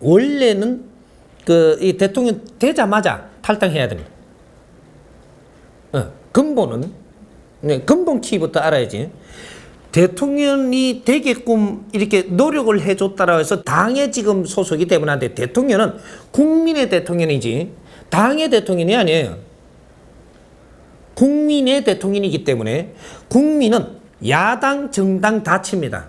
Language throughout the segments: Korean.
원래는 이 대통령 되자마자 탈당해야 됩니다. 근본은, 근본 키부터 알아야지. 대통령이 되게끔 이렇게 노력을 해줬다라고 해서 당에 지금 소속이 되면 안 돼. 대통령은 국민의 대통령이지 당의 대통령이 아니에요. 국민의 대통령이기 때문에 국민은 야당, 정당 다 칩니다.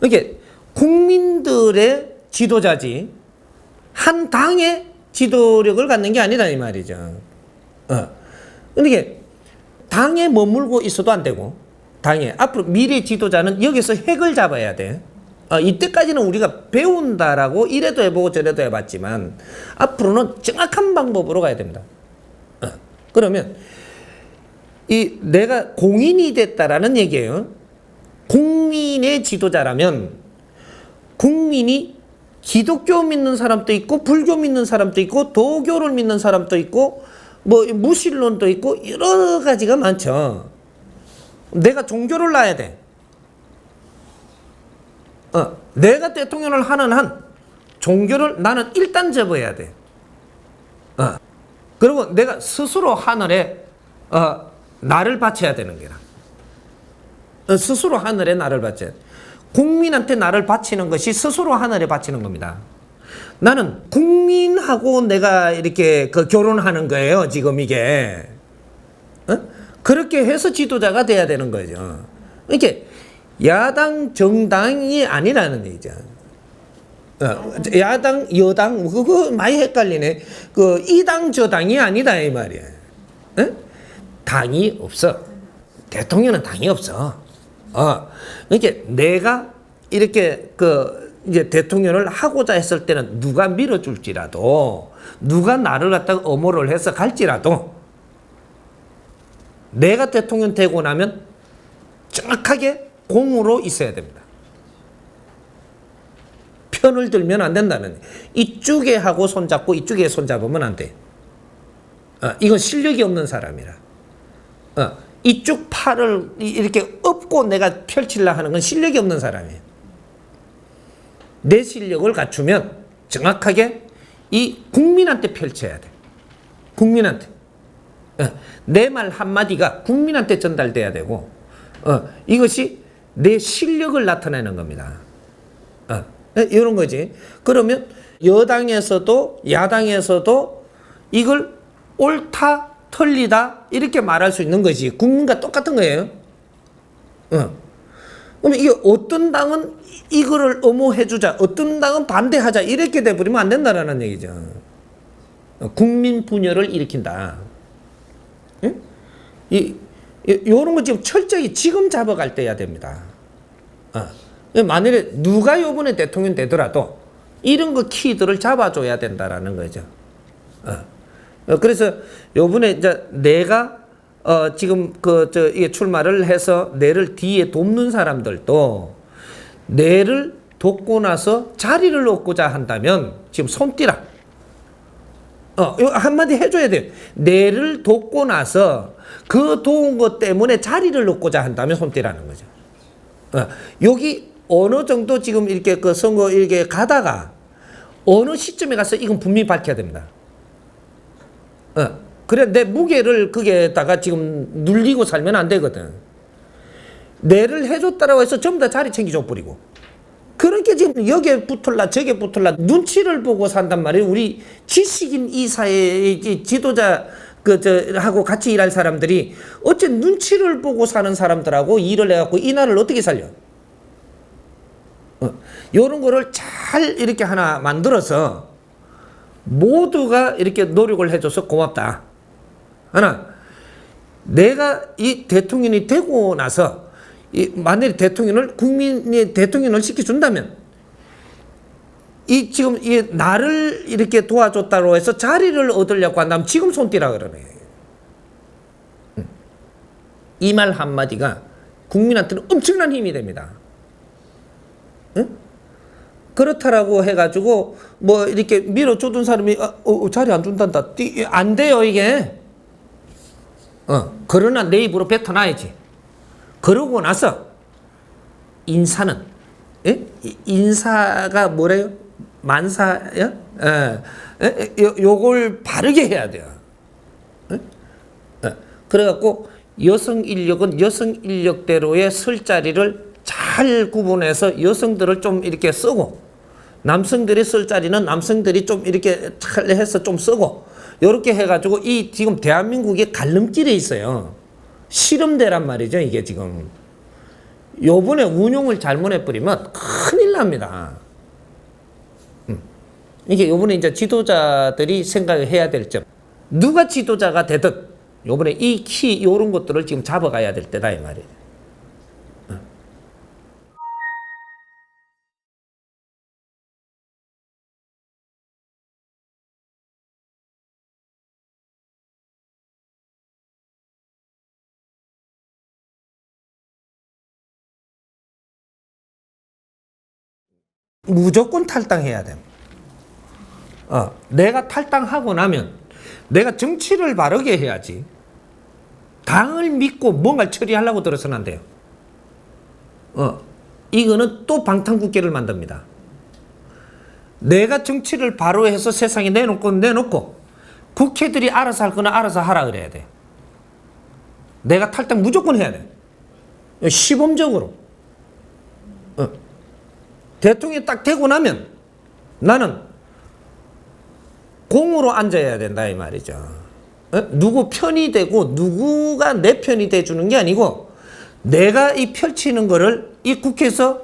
이렇게 국민들의 지도자지 한 당의 지도력을 갖는 게 아니다 이 말이죠. 그러니까 당에 머물고 있어도 안 되고 당에 앞으로 미래 지도자는 여기서 핵을 잡아야 돼. 이때까지는 우리가 배운다라고 이래도 해보고 저래도 해봤지만 앞으로는 정확한 방법으로 가야 됩니다. 그러면 내가 공인이 됐다라는 얘기예요. 국민의 지도자라면 국민이 기독교 믿는 사람도 있고 불교 믿는 사람도 있고 도교를 믿는 사람도 있고 뭐 무신론도 있고 여러 가지가 많죠. 내가 종교를 놔야 돼. 내가 대통령을 하는 한 종교를 나는 일단 접어야 돼. 그리고 내가 스스로 하늘에 나를 바쳐야 되는 게라. 스스로 하늘에 나를 바쳐야 돼. 국민한테 나를 바치는 것이 스스로 하늘에 바치는 겁니다. 나는 국민하고 내가 이렇게 결혼하는 거예요. 지금 이게. 그렇게 해서 지도자가 돼야 되는 거죠. 이렇게 야당, 정당이 아니라는 얘기죠. 야당, 여당, 그거 많이 헷갈리네. 이당, 저당이 아니다, 이 말이야. 당이 없어. 대통령은 당이 없어. 이렇게 내가 이렇게 이제 대통령을 하고자 했을 때는 누가 밀어줄지라도, 누가 나를 갖다가 엄호를 해서 갈지라도, 내가 대통령 되고 나면 정확하게 공으로 있어야 됩니다. 편을 들면 안 된다는. 이쪽에 하고 손잡고 이쪽에 손잡으면 안 돼. 이건 실력이 없는 사람이라. 이쪽 팔을 이렇게 엎고 내가 펼치려 하는 건 실력이 없는 사람이에요. 내 실력을 갖추면 정확하게 이 국민한테 펼쳐야 돼. 국민한테. 내 말 한마디가 국민한테 전달돼야 되고, 이것이 내 실력을 나타내는 겁니다. 이런 거지. 그러면 여당에서도 야당에서도 이걸 옳다, 틀리다 이렇게 말할 수 있는 거지. 국민과 똑같은 거예요. 그러면 이게 어떤 당은 이거를 엄호해주자, 어떤 당은 반대하자 이렇게 돼버리면 안 된다라는 얘기죠. 국민 분열을 일으킨다. 요런 거 지금 철저히 지금 잡아갈 때야 됩니다. 만일에 누가 요번에 대통령 되더라도 이런 거 키들을 잡아줘야 된다라는 거죠. 그래서 요번에 이제 내가 지금 이게 출마를 해서 내를 뒤에 돕는 사람들도 내를 돕고 나서 자리를 얻고자 한다면 지금 손 띄라. 한마디 해줘야 돼요. 내를 돕고 나서 그 도운 것 때문에 자리를 얻고자 한다면 손 띄라는 거죠. 여기 어느 정도 지금 이렇게 선거 이렇게 가다가 어느 시점에 가서 이건 분명히 밝혀야 됩니다. 그래 내 무게를 거기에다가 지금 눌리고 살면 안 되거든. 내를 해줬다라고 해서 전부 다 자리 챙겨줘 버리고. 그러니까 지금 여기에 붙을라 저기에 붙을라 눈치를 보고 산단 말이에요. 우리 지식인 이 사회의 지도자 하고 같이 일할 사람들이 어째 눈치를 보고 사는 사람들하고 일을 해갖고 이 나라를 어떻게 살려? 요런 거를 잘 이렇게 하나 만들어서 모두가 이렇게 노력을 해줘서 고맙다. 하나, 내가 이 대통령이 되고 나서 만약에 국민이 대통령을 시켜준다면 지금 나를 이렇게 도와줬다고 해서 자리를 얻으려고 한다면 지금 손 띄라 그러네. 이 말 한마디가 국민한테는 엄청난 힘이 됩니다. 그렇다라고 해가지고 뭐 이렇게 밀어주던 사람이 자리 안 준단다. 안 돼요 이게. 그러나 내 입으로 뱉어놔야지. 그러고 나서 인사는 인사가 뭐래요? 만사야? 요걸 바르게 해야 돼요. 그래갖고 여성 인력은 여성 인력대로의 설 자리를 잘 구분해서 여성들을 좀 이렇게 쓰고, 남성들이 쓸 자리는 남성들이 좀 이렇게 잘 해서 좀 쓰고, 이렇게 해가지고 이 지금 대한민국의 갈림길에 있어요. 실험대란 말이죠, 이게 지금. 요번에 운용을 잘못해버리면 큰일 납니다. 이게 요번에 이제 지도자들이 생각을 해야 될 점. 누가 지도자가 되든 요번에 이 키, 요런 것들을 지금 잡아가야 될 때다, 이 말이에요. 무조건 탈당해야 돼. 내가 탈당하고 나면 내가 정치를 바르게 해야지. 당을 믿고 뭔가를 처리하려고 들어서는 안 돼요. 이거는 또 방탄국회를 만듭니다. 내가 정치를 바로 해서 세상에 내놓고 국회들이 알아서 할 거는 알아서 하라 그래야 돼. 내가 탈당 무조건 해야 돼. 시범적으로. 대통령이 딱 되고 나면 나는 공으로 앉아야 된다, 이 말이죠. 누구 편이 되고 누구가 내 편이 돼주는 게 아니고 내가 이 펼치는 거를 이 국회에서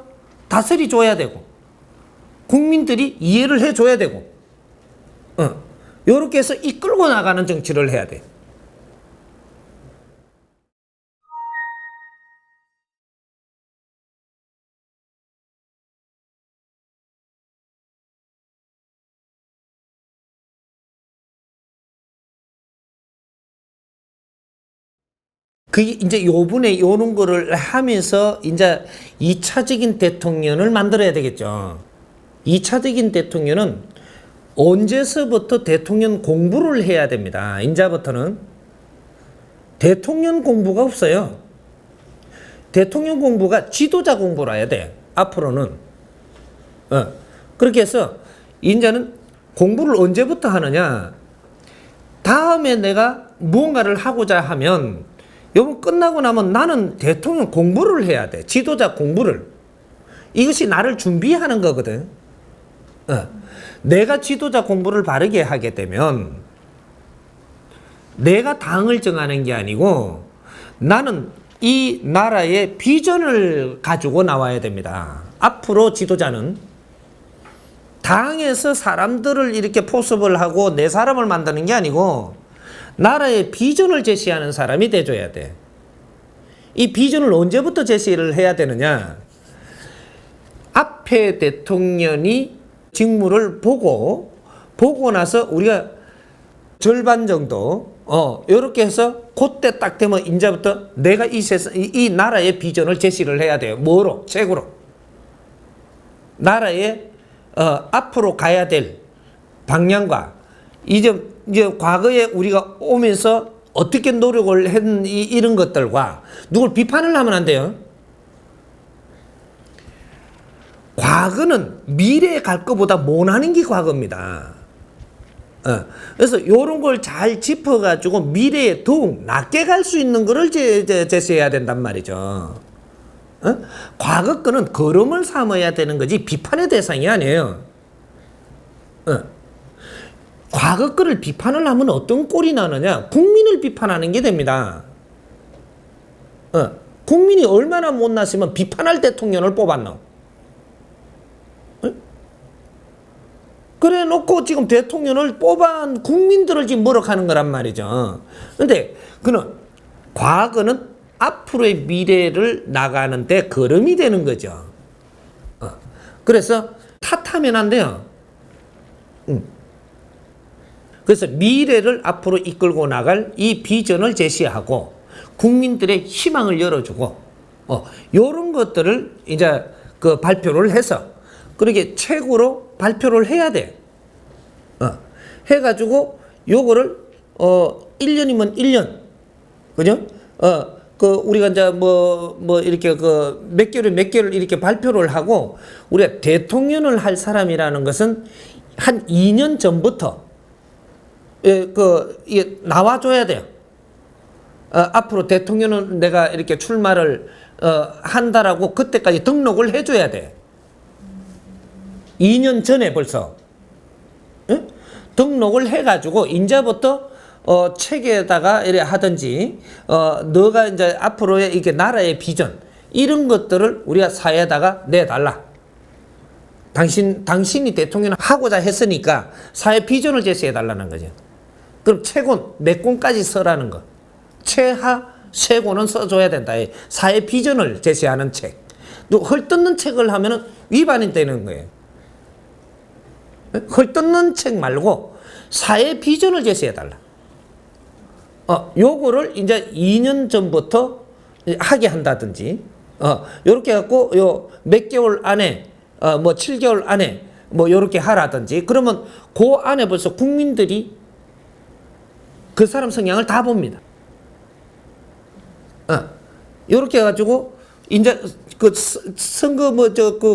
다스리 줘야 되고 국민들이 이해를 해줘야 되고 요렇게 해서 이끌고 나가는 정치를 해야 돼. 그게 이제 요번에 요런 거를 하면서 이제 2차적인 대통령을 만들어야 되겠죠. 2차적인 대통령은 언제서부터 대통령 공부를 해야 됩니다. 이제부터는 대통령 공부가 없어요. 대통령 공부가 지도자 공부를 해야 돼. 앞으로는. 그렇게 해서 이제는 공부를 언제부터 하느냐. 다음에 내가 무언가를 하고자 하면 요번 끝나고 나면 나는 대통령 공부를 해야 돼. 지도자 공부를. 이것이 나를 준비하는 거거든. 내가 지도자 공부를 바르게 하게 되면 내가 당을 정하는 게 아니고 나는 이 나라의 비전을 가지고 나와야 됩니다. 앞으로 지도자는 당에서 사람들을 이렇게 포섭을 하고 내 사람을 만드는 게 아니고 나라의 비전을 제시하는 사람이 돼줘야 돼. 이 비전을 언제부터 제시를 해야 되느냐? 앞에 대통령이 직무를 보고 나서 우리가 절반 정도 이렇게 해서 그때 딱 되면 이제부터 내가 이 나라의 비전을 제시를 해야 돼요. 뭐로? 책으로. 나라의 앞으로 가야 될 방향과 이제 과거에 우리가 오면서 어떻게 노력을 했는 이런 것들과 누굴 비판을 하면 안 돼요. 과거는 미래에 갈 것보다 못하는 게 과거입니다. 그래서 이런 걸 잘 짚어가지고 미래에 더욱 낮게 갈 수 있는 거를 제시해야 된단 말이죠. 과거 거는 걸음을 삼아야 되는 거지 비판의 대상이 아니에요. 과거 거를 비판을 하면 어떤 꼴이 나느냐? 국민을 비판하는 게 됩니다. 국민이 얼마나 못났으면 비판할 대통령을 뽑았노? 그래 놓고 지금 대통령을 뽑은 국민들을 지금 뭐라하는 거란 말이죠. 근데 그는 과거는 앞으로의 미래를 나가는데 걸음이 되는 거죠. 그래서 탓하면 안 돼요. 그래서 미래를 앞으로 이끌고 나갈 이 비전을 제시하고 국민들의 희망을 열어주고 요런 것들을 이제 그 발표를 해서 그렇게 책으로 발표를 해야 돼. 해가지고 요거를 1년이면 1년 그죠? 우리가 이제 이렇게 몇 개월 이렇게 발표를 하고, 우리가 대통령을 할 사람이라는 것은 한 2년 전부터, 이게 나와줘야 돼요. 앞으로 대통령은 내가 이렇게 출마를, 한다라고 그때까지 등록을 해줘야 돼. 2년 전에 벌써. 응? 등록을 해가지고, 이제부터 책에다가 이래 하든지, 너가 이제 앞으로의 이게 나라의 비전, 이런 것들을 우리가 사회에다가 내달라. 당신이 대통령 하고자 했으니까 사회 비전을 제시해달라는 거죠. 그럼 최고 몇 권까지 써라는 거. 최하 세 권은 써줘야 된다. 사회 비전을 제시하는 책. 또 헐뜯는 책을 하면은 위반이 되는 거예요. 헐뜯는 책 말고 사회 비전을 제시해달라. 요거를 이제 2년 전부터 하게 한다든지, 요렇게 해갖고, 몇 개월 안에, 7개월 안에, 요렇게 하라든지, 그러면 그 안에 벌써 국민들이 그 사람 성향을 다 봅니다. 요렇게 해가지고, 이제 선거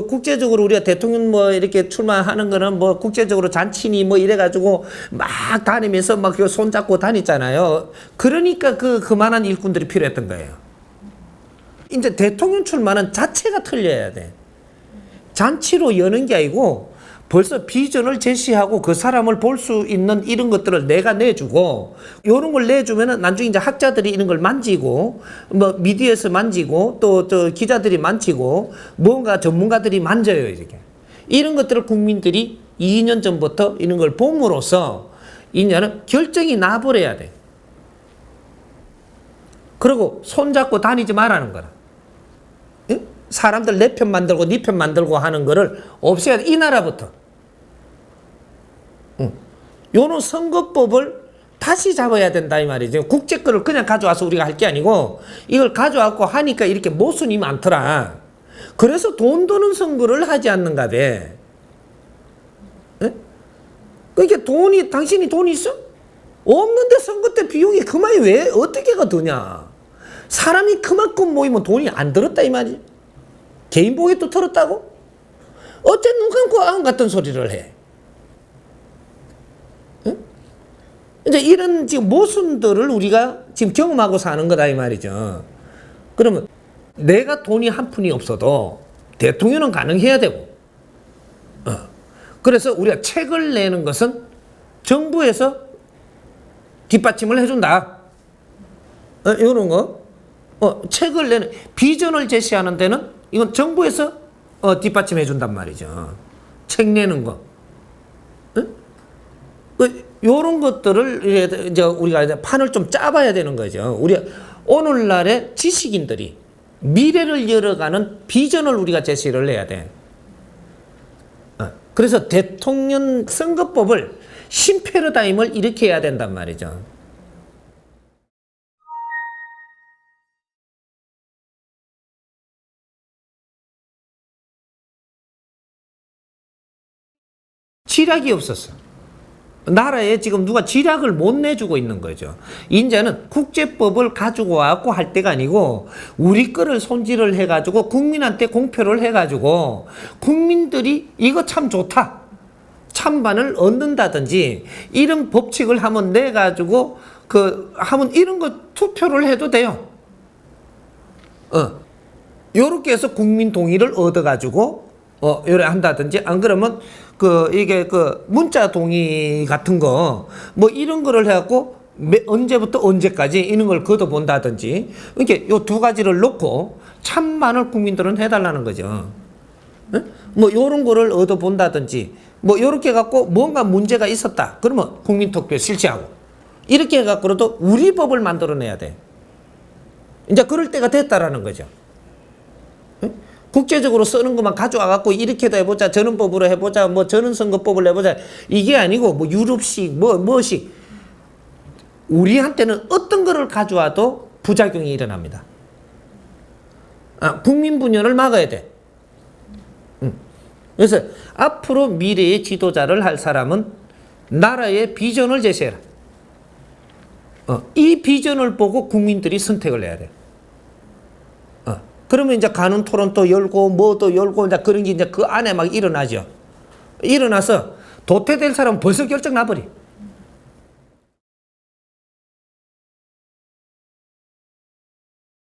국제적으로 우리가 대통령 이렇게 출마하는 거는 국제적으로 잔치니 이래가지고 막 다니면서 막 손잡고 다녔잖아요. 그러니까 그만한 일꾼들이 필요했던 거예요. 이제 대통령 출마는 자체가 틀려야 돼. 잔치로 여는 게 아니고 벌써 비전을 제시하고 그 사람을 볼 수 있는 이런 것들을 내가 내주고, 이런 걸 내주면은 나중에 이제 학자들이 이런 걸 만지고, 미디어에서 만지고, 또 기자들이 만지고, 뭔가 전문가들이 만져요, 이렇게. 이런 것들을 국민들이 2년 전부터 이런 걸 봄으로써 이제는 결정이 나버려야 돼. 그리고 손잡고 다니지 말라는 거라. 사람들 내 편 만들고 네 편 만들고 하는 거를 없애야 돼. 이 나라부터. 요런 선거법을 다시 잡아야 된다 이 말이죠. 국제 거를 그냥 가져와서 우리가 할 게 아니고 이걸 가져와서 하니까 이렇게 모순이 많더라. 그래서 돈 드는 선거를 하지 않는가 돼. 그러니까 당신이 돈이 있어? 없는데 선거 때 비용이 그만이 왜 어떻게가 드냐. 사람이 그만큼 모이면 돈이 안 들었다 이 말이지. 개인 보기도 털었다고? 어째 눈 감고 안 같은 소리를 해. 응? 이제 이런 지금 모순들을 우리가 지금 경험하고 사는 거다 이 말이죠. 그러면 내가 돈이 한 푼이 없어도 대통령은 가능해야 되고, 그래서 우리가 책을 내는 것은 정부에서 뒷받침을 해준다. 이런 거. 책을 내는, 비전을 제시하는 데는 이건 정부에서 뒷받침해 준단 말이죠. 책 내는 거. 요런 것들을 이제 우리가 이제 판을 좀 짜봐야 되는 거죠. 우리가 오늘날의 지식인들이 미래를 열어가는 비전을 우리가 제시를 해야 돼. 그래서 대통령 선거법을 신패러다임을 일으켜야 된단 말이죠. 지략이 없었어. 나라에 지금 누가 지략을 못 내주고 있는 거죠. 이제는 국제법을 가지고 와갖고 할 때가 아니고 우리 거를 손질을 해가지고 국민한테 공표를 해가지고 국민들이 이거 참 좋다. 찬반을 얻는다든지 이런 법칙을 하면 내가지고 하면 이런 거 투표를 해도 돼요. 요렇게 해서 국민 동의를 얻어가지고 요래 한다든지, 안 그러면 이게 문자 동의 같은 거 이런 거를 해갖고 언제부터 언제까지 이런 걸 걷어본다든지, 이렇게 요 두 가지를 놓고 찬반을 국민들은 해달라는 거죠. 요런 거를 얻어본다든지, 요렇게 해갖고 뭔가 문제가 있었다. 그러면 국민투표 실시하고, 이렇게 해갖고라도 우리 법을 만들어내야 돼. 이제 그럴 때가 됐다라는 거죠. 국제적으로 쓰는 것만 가져와갖고 이렇게도 해보자, 저런 법으로 해보자, 저런 선거법을 해보자, 이게 아니고 유럽식 뭐식, 우리한테는 어떤 거를 가져와도 부작용이 일어납니다. 국민 분열을 막아야 돼. 그래서 앞으로 미래의 지도자를 할 사람은 나라의 비전을 제시해라. 이 비전을 보고 국민들이 선택을 해야 돼. 그러면 이제 가는 토론도 열고 뭐도 열고 이제 그런 게 이제 그 안에 막 일어나죠. 일어나서 도태될 사람은 벌써 결정 나버리.